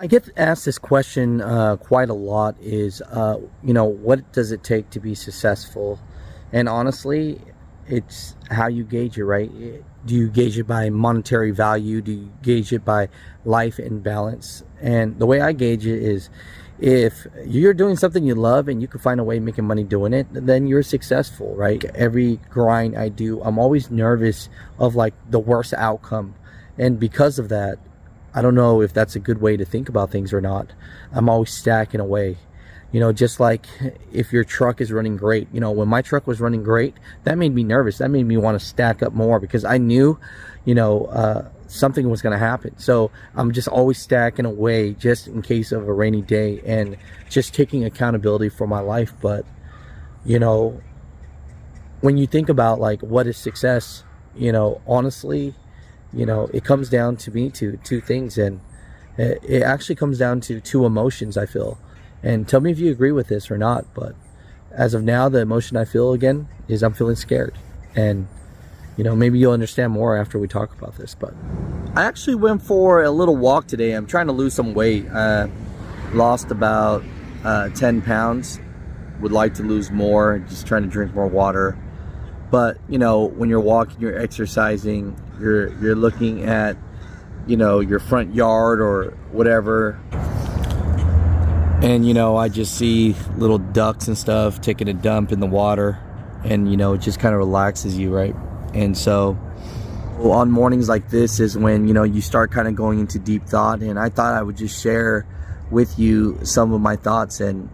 I get asked this question quite a lot is, what does it take to be successful? And honestly, it's how you gauge it, right? Do you gauge it by monetary value? Do you gauge it by life and balance? And the way I gauge it is if you're doing something you love and you can find a way of making money doing it, then you're successful, right? Every grind I do, I'm always nervous of like the worst outcome. And because of that, I don't know if that's a good way to think about things or not. I'm always stacking away. Just like if your truck is running great, when my truck was running great, that made me nervous. That made me want to stack up more because I knew, something was going to happen. So I'm just always stacking away just in case of a rainy day and just taking accountability for my life. But, when you think about like what is success, honestly, it comes down to me to two things, and it actually comes down to two emotions, I feel. And tell me if you agree with this or not, but as of now, the emotion I feel again is I'm feeling scared. And maybe you'll understand more after we talk about this. But I actually went for a little walk today. I'm trying to lose some weight. Lost about 10 pounds. Would like to lose more, just trying to drink more water. But when you're walking, you're exercising, you're looking at your front yard or whatever, and I just see little ducks and stuff taking a dump in the water, and it just kind of relaxes you, right? And so on mornings like this is when you start kind of going into deep thought, and I thought I would just share with you some of my thoughts. And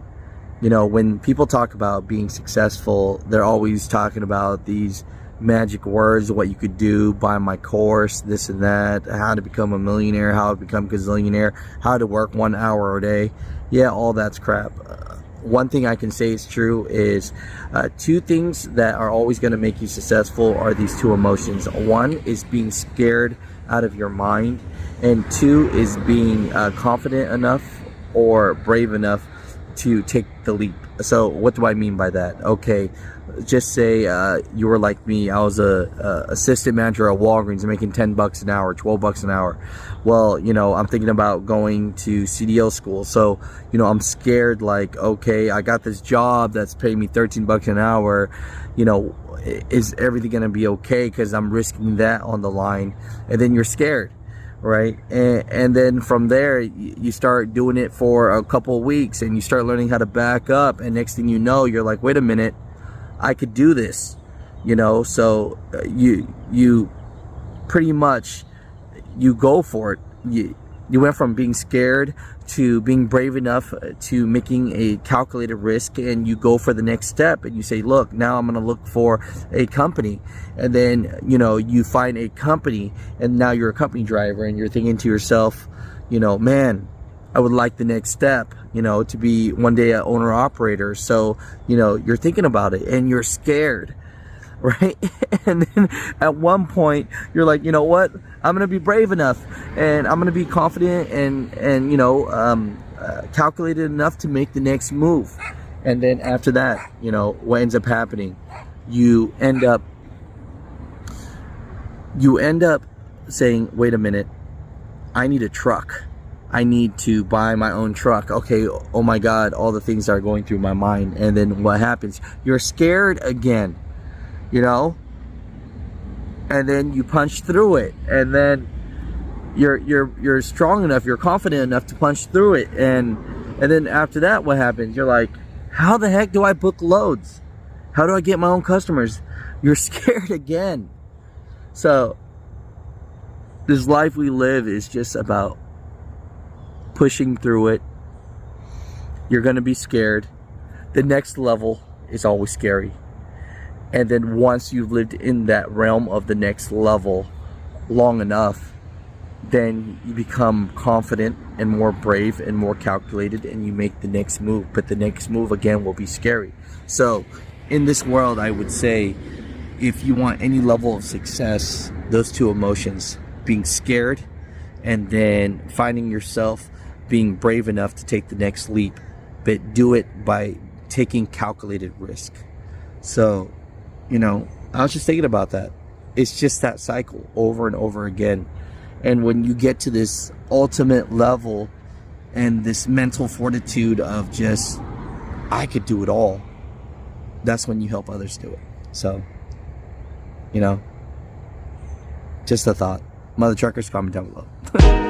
when people talk about being successful, they're always talking about these magic words, what you could do, buy my course, this and that, how to become a millionaire, how to become a gazillionaire, how to work 1 hour a day. Yeah, all that's crap. One thing I can say is true is two things that are always going to make you successful are these two emotions. One is being scared out of your mind, and two is being confident enough or brave enough to take the leap. So what do I mean by that? Okay, just say you were like me. I was a assistant manager at Walgreens making $10 an hour, $12 an hour. Well, I'm thinking about going to CDL school. So, I'm scared, like, okay, I got this job that's paying me $13 an hour. Is everything going to be okay? Because I'm risking that on the line. And then you're scared. Right, and then from there you start doing it for a couple of weeks, and you start learning how to back up, and next thing you know, you're like, wait a minute, I could do this. So you pretty much you go for it. You went from being scared to being brave enough to making a calculated risk, and you go for the next step, and you say, look, now I'm going to look for a company. And then you find a company, and now you're a company driver, and you're thinking to yourself, man, I would like the next step, to be one day an owner operator. So you're thinking about it, and you're scared, right? And then at one point you're like, you know what, I'm gonna be brave enough, and I'm gonna be confident and calculated enough to make the next move. And then after that, what ends up happening, you end up saying, wait a minute, I need a truck, I need to buy my own truck. Okay, oh my God, all the things are going through my mind. And then what happens, you're scared again, and then you punch through it, and then you're strong enough, you're confident enough to punch through it, and then after that, what happens, you're like, how the heck do I book loads? How do I get my own customers? You're scared again. So this life we live is just about pushing through it. You're gonna be scared. The next level is always scary. And then once you've lived in that realm of the next level long enough, then you become confident and more brave and more calculated, and you make the next move. But the next move again will be scary. So in this world, I would say, if you want any level of success, those two emotions, being scared and then finding yourself being brave enough to take the next leap, but do it by taking calculated risk. So I was just thinking about that. It's just that cycle over and over again. And when you get to this ultimate level and this mental fortitude of just, I could do it all. That's when you help others do it. So, you know, just a thought. Mother truckers, comment down below.